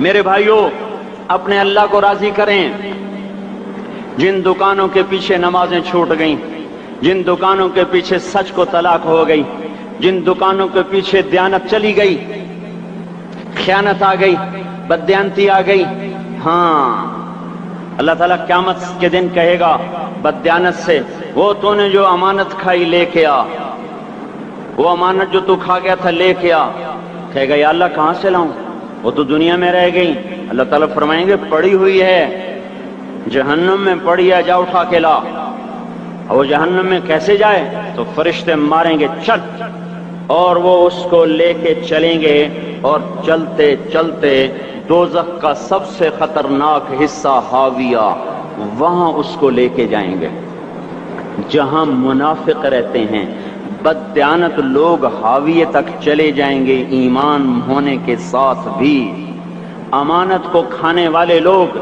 میرے بھائیوں، اپنے اللہ کو راضی کریں۔ جن دکانوں کے پیچھے نمازیں چھوٹ گئیں، جن دکانوں کے پیچھے سچ کو طلاق ہو گئی، جن دکانوں کے پیچھے دیانت چلی گئی، خیانت آ گئی، بددیانتی آ گئی، ہاں اللہ تعالیٰ قیامت کے دن کہے گا بددیانت سے، وہ تو نے جو امانت کھائی لے کے آ، وہ امانت جو تو کھا گیا تھا لے کے آ۔ کہے گا یا اللہ کہاں سے لاؤں، وہ تو دنیا میں رہ گئی۔ اللہ تعالیٰ فرمائیں گے پڑی ہوئی ہے، جہنم میں پڑی ہے، جا اٹھا کے لا۔ اور وہ جہنم میں کیسے جائے؟ تو فرشتے ماریں گے چل، اور وہ اس کو لے کے چلیں گے، اور چلتے چلتے دوزخ کا سب سے خطرناک حصہ حاویہ، وہاں اس کو لے کے جائیں گے جہاں منافق رہتے ہیں۔ بددیانت لوگ حاویہ تک چلے جائیں گے ایمان ہونے کے ساتھ بھی، امانت کو کھانے والے لوگ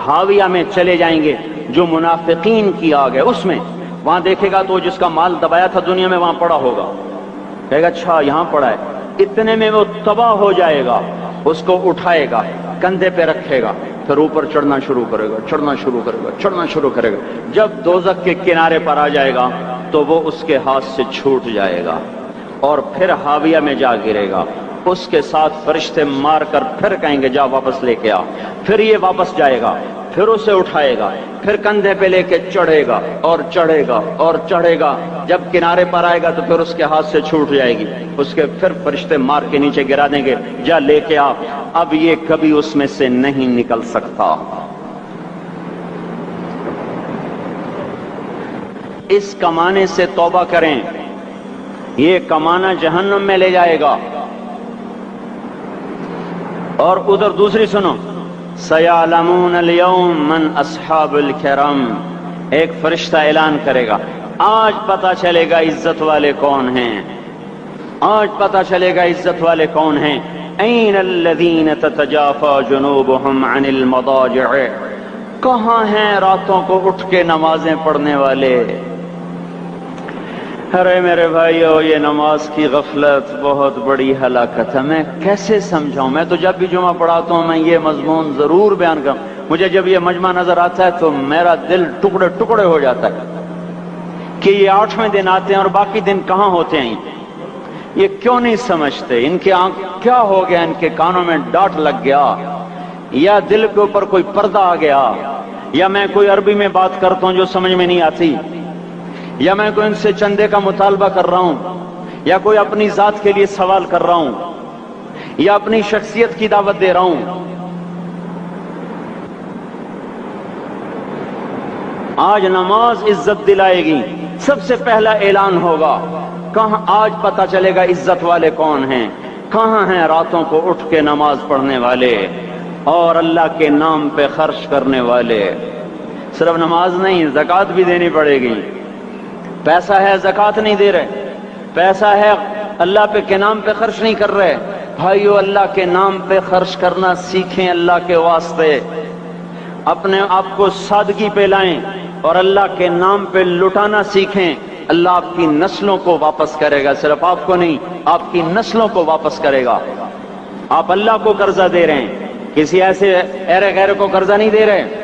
حاویہ میں چلے جائیں گے جو منافقین کی آگ ہے اس میں۔ وہاں دیکھے گا تو جس کا مال دبایا تھا دنیا میں وہاں پڑا ہوگا، کہے گا اچھا یہاں پڑا ہے، اتنے میں وہ تباہ ہو جائے گا، اس کو اٹھائے گا، کندھے پہ رکھے گا، پھر اوپر چڑھنا شروع کرے گا، چڑھنا شروع کرے گا، چڑھنا شروع کرے گا۔ جب دوزخ کے کنارے پر آ جائے گا تو وہ اس کے ہاتھ سے چھوٹ جائے گا اور پھر حاویہ میں جا گرے گا۔ اس کے ساتھ فرشتے مار کر پھر کہیں گے جا واپس لے کے آ، پھر یہ واپس جائے گا، پھر اسے اٹھائے گا، پھر کندھے پہ لے کے چڑھے گا اور چڑھے گا اور چڑھے گا۔ جب کنارے پر آئے گا تو پھر اس کے ہاتھ سے چھوٹ جائے گی، اس کے پھر فرشتے مار کے نیچے گرا دیں گے، جا لے کے آ۔ اب یہ کبھی اس میں سے نہیں نکل سکتا۔ اس کمانے سے توبہ کریں، یہ کمانا جہنم میں لے جائے گا۔ اور ادھر دوسری سنو، سَيَعْلَمُونَ الْيَوْمَ مَنْ أَصْحَابُ الْكِرَامِ، ایک فرشتہ اعلان کرے گا آج پتہ چلے گا عزت والے کون ہیں، آج پتہ چلے گا عزت والے کون ہیں۔ أَيْنَ الَّذِينَ تَتَجَافَى جُنُوبُهُمْ عَنِ الْمَضَاجِعِ، کہاں ہیں راتوں کو اٹھ کے نمازیں پڑھنے والے؟ ارے میرے بھائیو، یہ نماز کی غفلت بہت بڑی ہلاکت ہے۔ میں کیسے سمجھاؤں؟ میں تو جب بھی جمعہ پڑھاتا ہوں میں یہ مضمون ضرور بیان کروں، مجھے جب یہ مجمع نظر آتا ہے تو میرا دل ٹکڑے ٹکڑے ہو جاتا ہے کہ یہ 8ویں دن آتے ہیں اور باقی دن کہاں ہوتے ہیں؟ یہ کیوں نہیں سمجھتے؟ ان کے آنکھ کیا ہو گیا؟ ان کے کانوں میں ڈاٹ لگ گیا، یا دل کے اوپر کوئی پردہ آ گیا، یا میں کوئی عربی میں بات کرتا ہوں جو سمجھ میں نہیں آتی، یا میں کوئی ان سے چندے کا مطالبہ کر رہا ہوں، یا کوئی اپنی ذات کے لیے سوال کر رہا ہوں، یا اپنی شخصیت کی دعوت دے رہا ہوں۔ آج نماز عزت دلائے گی، سب سے پہلا اعلان ہوگا، کہاں آج پتہ چلے گا عزت والے کون ہیں، کہاں ہیں راتوں کو اٹھ کے نماز پڑھنے والے اور اللہ کے نام پہ خرچ کرنے والے۔ صرف نماز نہیں، زکوٰۃ بھی دینی پڑے گی۔ پیسہ ہے زکوٰۃ نہیں دے رہے، پیسہ ہے اللہ کے نام پہ خرچ نہیں کر رہے۔ بھائیو، اللہ کے نام پہ خرچ کرنا سیکھیں، اللہ کے واسطے اپنے آپ کو سادگی پہ لائیں اور اللہ کے نام پہ لٹانا سیکھیں۔ اللہ آپ کی نسلوں کو واپس کرے گا، صرف آپ کو نہیں، آپ کی نسلوں کو واپس کرے گا۔ آپ اللہ کو قرضہ دے رہے ہیں، کسی ایسے ایرے غیر کو قرضہ نہیں دے رہے۔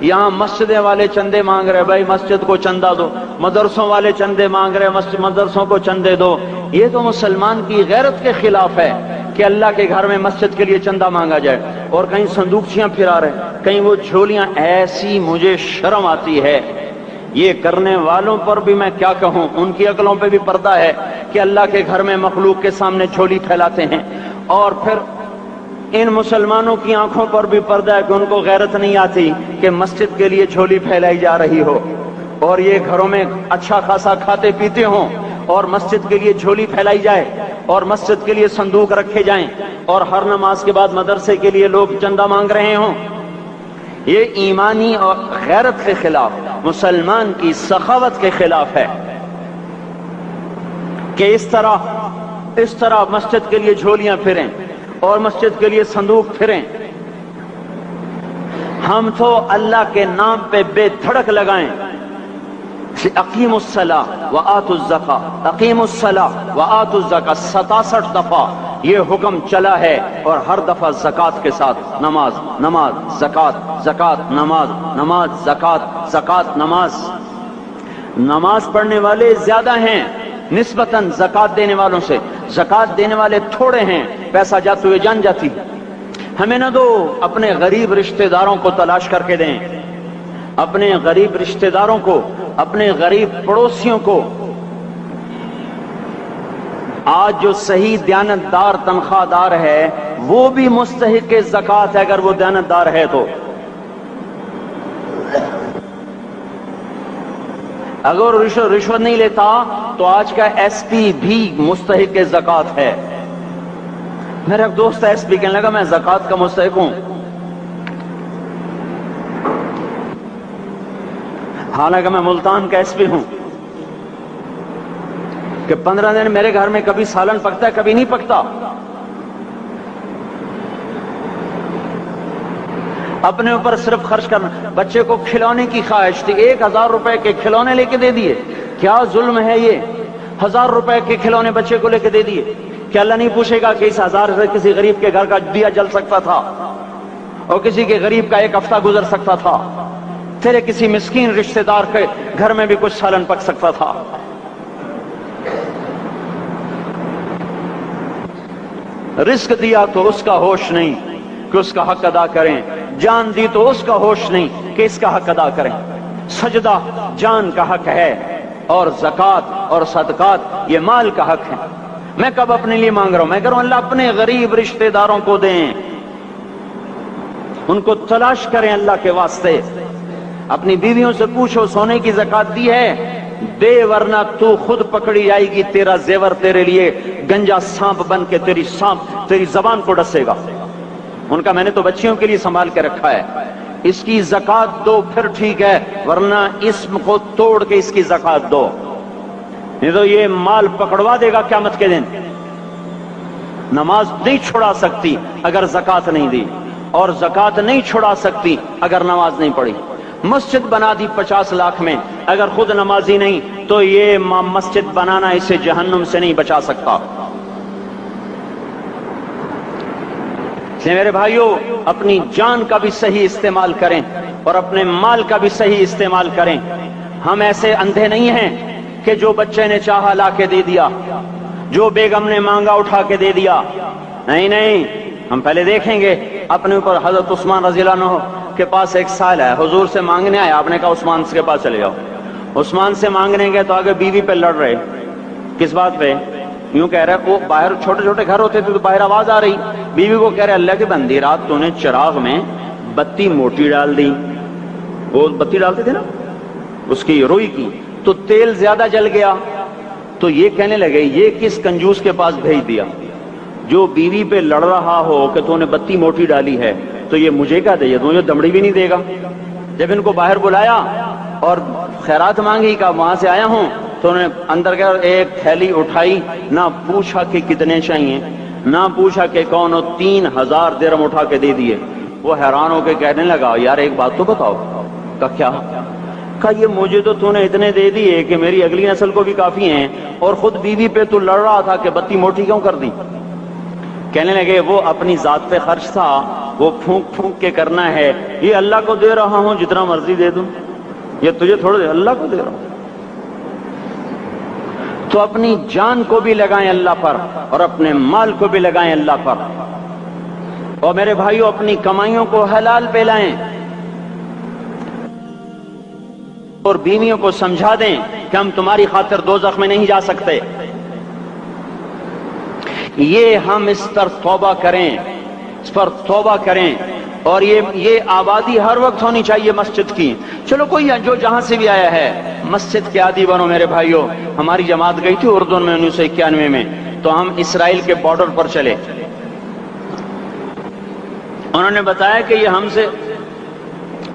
یہاں مسجدیں والے چندے مانگ رہے، بھائی مسجد کو چندہ دو، مدرسوں والے چندے مانگ رہے، مدرسوں کو چندے دو۔ یہ تو مسلمان کی غیرت کے خلاف ہے کہ اللہ کے گھر میں مسجد کے لیے چندہ مانگا جائے، اور کہیں صندوقچیاں پھرا رہے، کہیں وہ جھولیاں۔ ایسی مجھے شرم آتی ہے، یہ کرنے والوں پر بھی میں کیا کہوں، ان کی عقلوں پہ بھی پردہ ہے کہ اللہ کے گھر میں مخلوق کے سامنے جھولی پھیلاتے ہیں، اور پھر ان مسلمانوں کی آنکھوں پر بھی پردہ ہے کہ ان کو غیرت نہیں آتی کہ مسجد کے لیے جھولی پھیلائی جا رہی ہو، اور یہ گھروں میں اچھا خاصا کھاتے پیتے ہوں، اور مسجد کے لیے جھولی پھیلائی جائے، اور مسجد کے لیے صندوق رکھے جائیں، اور ہر نماز کے بعد مدرسے کے لیے لوگ چندہ مانگ رہے ہوں۔ یہ ایمانی اور غیرت کے خلاف، مسلمان کی سخاوت کے خلاف ہے کہ اس طرح مسجد کے لیے جھولیاں پھریں اور مسجد کے لیے صندوق پھریں۔ ہم تو اللہ کے نام پہ بے دھڑک لگائیں، اقیموا الصلاۃ وآتوا الزکاۃ، اقیموا الصلاۃ وآتوا الزکاۃ 67 دفعہ یہ حکم چلا ہے، اور ہر دفعہ زکوٰۃ کے ساتھ نماز، نماز، زکوٰۃ، زکوٰۃ، نماز، نماز، زکوٰۃ، زکوٰۃ، نماز۔ نماز پڑھنے والے زیادہ ہیں نسبتاً زکوٰۃ دینے والوں سے، زکوٰۃ دینے والے تھوڑے ہیں، پیسہ جاتے ہوئے جان جاتی۔ ہمیں نہ دو، اپنے غریب رشتہ داروں کو تلاش کر کے دیں، اپنے غریب رشتہ داروں کو، اپنے غریب پڑوسیوں کو۔ آج جو صحیح دیانتدار تنخواہ دار ہے وہ بھی مستحق زکوٰۃ ہے اگر وہ دیانتدار ہے تو۔ اگر رشوت نہیں لیتا تو آج کا ایس پی بھی مستحق زکوٰۃ ہے۔ میرا ایک دوست ایس پی کہنے لگا میں زکوٰۃ کا مستحق ہوں، حالانکہ میں ملتان کا ایس پی ہوں، کہ 15 دن میرے گھر میں کبھی سالن پکتا ہے کبھی نہیں پکتا۔ اپنے اوپر صرف خرچ کرنا۔ بچے کو کھلونے کی خواہش تھی، 1000 روپے کے کھلونے لے کے دے دیے۔ کیا ظلم ہے یہ، 1000 روپے کے کھلونے بچے کو لے کے دے دیے۔ کیا اللہ نہیں پوچھے گا کہ اس 1000 سے کسی غریب کے گھر کا دیا جل سکتا تھا، اور کسی کے غریب کا ایک ہفتہ گزر سکتا تھا، تیرے کسی مسکین رشتہ دار کے گھر میں بھی کچھ سالن پک سکتا تھا۔ رزق دیا تو اس کا ہوش نہیں کہ اس کا حق ادا کریں، جان دی تو اس کا ہوش نہیں کہ اس کا حق ادا کریں۔ سجدہ جان کا حق ہے، اور زکوٰۃ اور صدقات یہ مال کا حق ہے۔ میں کب اپنے لیے مانگ رہا ہوں؟ میں کہہ رہا ہوں اللہ اپنے غریب رشتہ داروں کو دیں، ان کو تلاش کریں اللہ کے واسطے۔ اپنی بیویوں سے پوچھو سونے کی زکوٰۃ دی ہے؟ دے، ورنہ تو خود پکڑی جائے گی، تیرا زیور تیرے لیے گنجا سانپ بن کے تیری زبان کو ڈسے گا۔ ان کا میں نے تو بچیوں کے لیے سنبھال کے رکھا ہے، اس کی زکوٰۃ دو پھر ٹھیک ہے، ورنہ اسم کو توڑ کے اس کی زکوٰۃ دو، نہیں تو یہ مال پکڑوا دے گا قیامت کے دن۔ نماز نہیں چھڑا سکتی اگر زکوٰۃ نہیں دی، اور زکوٰۃ نہیں چھڑا سکتی اگر نماز نہیں پڑھی۔ مسجد بنا دی 50 لاکھ میں، اگر خود نمازی نہیں تو یہ مسجد بنانا اسے جہنم سے نہیں بچا سکتا۔ اس لیے میرے بھائیوں، اپنی جان کا بھی صحیح استعمال کریں اور اپنے مال کا بھی صحیح استعمال کریں۔ ہم ایسے اندھے نہیں ہیں کہ جو بچے نے چاہا لا کے دے دیا، جو بیگم نے مانگا اٹھا کے دے دیا۔ نہیں نہیں، ہم پہلے دیکھیں گے اپنے اوپر۔ حضرت عثمان رضی اللہ عنہ کے پاس ایک سائل ہے، حضور سے مانگنے آیا، آپ نے کہا عثمان کے پاس چلے جاؤ۔ عثمان سے مانگنے گئے تو آگے بیوی پہ لڑ رہے۔ کس بات پہ؟ یوں کہہ رہے وہ باہر چھوٹے چھوٹے گھر ہوتے تھے تو باہر آواز آ رہی، بیوی کو کہہ رہے اللہ کی بندی رات تو نے چراغ میں بتی موٹی ڈال دی، وہ بتی ڈالتے تھے نا اس کی روئی کی، تو تیل زیادہ جل گیا۔ تو یہ کہنے لگے یہ کس کنجوس کے پاس بھیج دیا؟ جو بیوی پہ لڑ رہا ہو کہ تو نے بتی موٹی ڈالی ہے تو یہ مجھے کیا دے گا؟ مجھے دمڑی بھی نہیں دے گا۔ جب ان کو باہر بلایا اور خیرات مانگی کہ وہاں سے آیا ہوں، تو انہوں نے اندر گیا، ایک تھیلی اٹھائی، نہ پوچھا کہ کتنے چاہیے، نہ پوچھا کہ کون، 3000 درہم اٹھا کے دے دیے۔ وہ حیران ہو کے کہنے لگا یار ایک بات تو بتاؤ۔ کہا کیا؟ کہا یہ مجھے تو نے اتنے دے دیے کہ میری اگلی نسل کو بھی کافی ہیں، اور خود بیوی پہ تو لڑ رہا تھا کہ بتی موٹی کیوں کر دی؟ کہنے لگے وہ اپنی ذات پہ خرچ تھا، وہ پھونک پھونک کے کرنا ہے، یہ اللہ کو دے رہا ہوں جتنا مرضی دے دوں، یہ تجھے تھوڑا دے، اللہ کو دے رہا ہوں۔ تو اپنی جان کو بھی لگائیں اللہ پر، اور اپنے مال کو بھی لگائیں اللہ پر۔ اور میرے بھائیوں اپنی کمائیوں کو حلال پہ لائیں، اور بیویوں کو سمجھا دیں کہ ہم تمہاری خاطر دوزخ میں نہیں جا سکتے۔ یہ ہم اس پر توبہ کریں، اس پر توبہ کریں، اور یہ آبادی ہر وقت ہونی چاہیے مسجد کی۔ چلو کوئی جو جہاں سے بھی آیا ہے مسجد کے عادی بنو میرے بھائیوں۔ ہماری جماعت گئی تھی اردن میں 1991 میں، تو ہم اسرائیل کے بارڈر پر چلے۔ انہوں نے بتایا کہ یہ ہم سے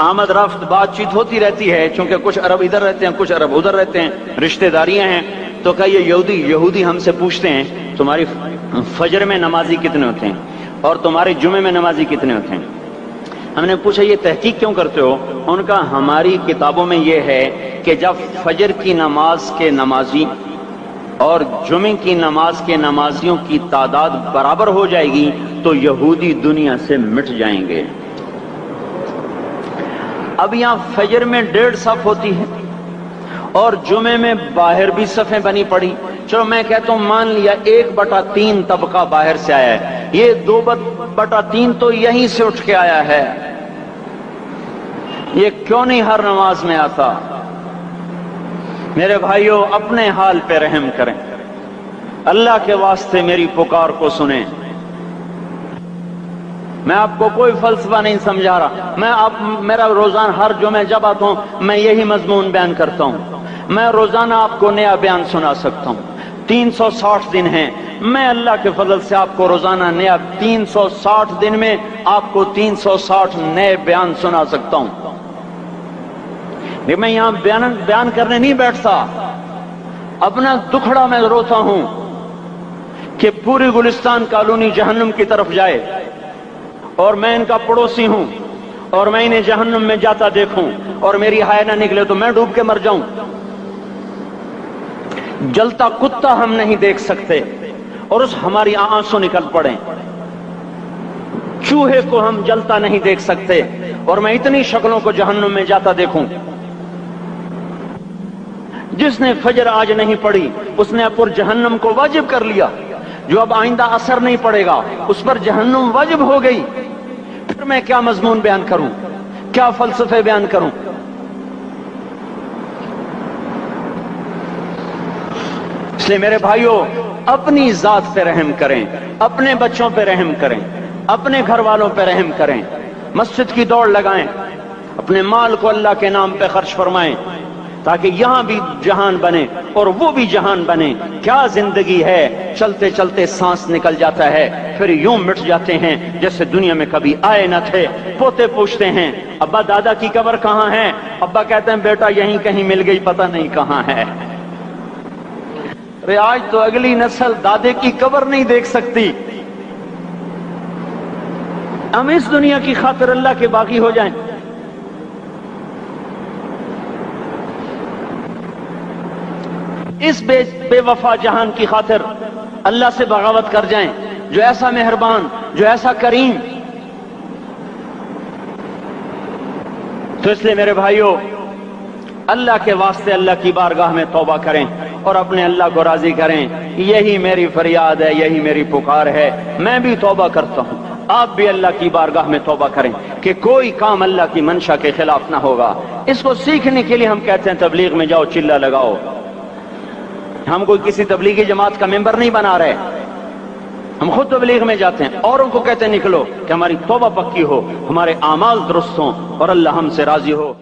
آمد رفت بات چیت ہوتی رہتی ہے، چونکہ کچھ عرب ادھر رہتے ہیں کچھ عرب ادھر رہتے ہیں، رشتہ داریاں ہیں۔ تو کہ یہ یہودی ہم سے پوچھتے ہیں تمہاری فجر میں نمازی کتنے ہوتے ہیں اور تمہارے جمعے میں نمازی کتنے ہوتے ہیں؟ ہم نے پوچھا یہ تحقیق کیوں کرتے ہو؟ ان کا ہماری کتابوں میں یہ ہے کہ جب فجر کی نماز کے نمازی اور جمعے کی نماز کے نمازیوں کی تعداد برابر ہو جائے گی تو یہودی دنیا سے مٹ جائیں گے۔ اب یہاں فجر میں 1.5 صف ہوتی ہے اور جمعے میں باہر بھی صفیں بنی پڑی، چلو میں کہتا ہوں مان لیا 1/3 طبقہ باہر سے آیا ہے، یہ 2/3 تو یہیں سے اٹھ کے آیا ہے، یہ کیوں نہیں ہر نماز میں آتا؟ میرے بھائیوں اپنے حال پہ رحم کریں، اللہ کے واسطے میری پکار کو سنیں۔ میں آپ کو کوئی فلسفہ نہیں سمجھا رہا، میرا روزانہ ہر جمعہ جب آتا ہوں میں یہی مضمون بیان کرتا ہوں، میں روزانہ آپ کو نیا بیان سنا سکتا ہوں۔ 360 دن ہیں، میں اللہ کے فضل سے آپ کو روزانہ نیا 360 دن میں آپ کو 360 نئے بیان سنا سکتا ہوں۔ میں یہاں بیان کرنے نہیں بیٹھتا، اپنا دکھڑا میں روتا ہوں کہ پوری گلستان کالونی جہنم کی طرف جائے اور میں ان کا پڑوسی ہوں اور میں انہیں جہنم میں جاتا دیکھوں اور میری ہائے نہ نکلے تو میں ڈوب کے مر جاؤں۔ جلتا کتا ہم نہیں دیکھ سکتے اور اس ہماری آنسو نکل پڑیں، چوہے کو ہم جلتا نہیں دیکھ سکتے اور میں اتنی شکلوں کو جہنم میں جاتا دیکھوں۔ جس نے فجر آج نہیں پڑھی اس نے پر جہنم کو واجب کر لیا، جو اب آئندہ اثر نہیں پڑے گا اس پر جہنم واجب ہو گئی، پھر میں کیا مضمون بیان کروں، کیا فلسفے بیان کروں؟ اس لیے میرے بھائیوں اپنی ذات پہ رحم کریں، اپنے بچوں پہ رحم کریں، اپنے گھر والوں پہ رحم کریں، مسجد کی دوڑ لگائیں، اپنے مال کو اللہ کے نام پہ خرچ فرمائیں تاکہ یہاں بھی جہان بنے اور وہ بھی جہان بنے۔ کیا زندگی ہے، چلتے چلتے سانس نکل جاتا ہے پھر یوں مٹ جاتے ہیں جیسے دنیا میں کبھی آئے نہ تھے۔ پوتے پوچھتے ہیں ابا دادا کی قبر کہاں ہے؟ ابا کہتے ہیں بیٹا یہیں کہیں مل گئی، پتہ نہیں کہاں ہے۔ ارے آج تو اگلی نسل دادے کی قبر نہیں دیکھ سکتی، ہم اس دنیا کی خاطر اللہ کے باغی ہو جائیں۔ اس بے وفا جہان کی خاطر اللہ سے بغاوت کر جائیں جو ایسا مہربان، جو ایسا کریم۔ تو اس لیے میرے بھائیوں اللہ کے واسطے اللہ کی بارگاہ میں توبہ کریں اور اپنے اللہ کو راضی کریں، یہی میری فریاد ہے، یہی میری پکار ہے۔ میں بھی توبہ کرتا ہوں، آپ بھی اللہ کی بارگاہ میں توبہ کریں کہ کوئی کام اللہ کی منشا کے خلاف نہ ہوگا۔ اس کو سیکھنے کے لیے ہم کہتے ہیں تبلیغ میں جاؤ چلہ لگاؤ، ہم کوئی کسی تبلیغی جماعت کا ممبر نہیں بنا رہے، ہم خود تبلیغ میں جاتے ہیں، اوروں کو کہتے ہیں نکلو کہ ہماری توبہ پکی ہو، ہمارے اعمال درست ہوں اور اللہ ہم سے راضی ہو۔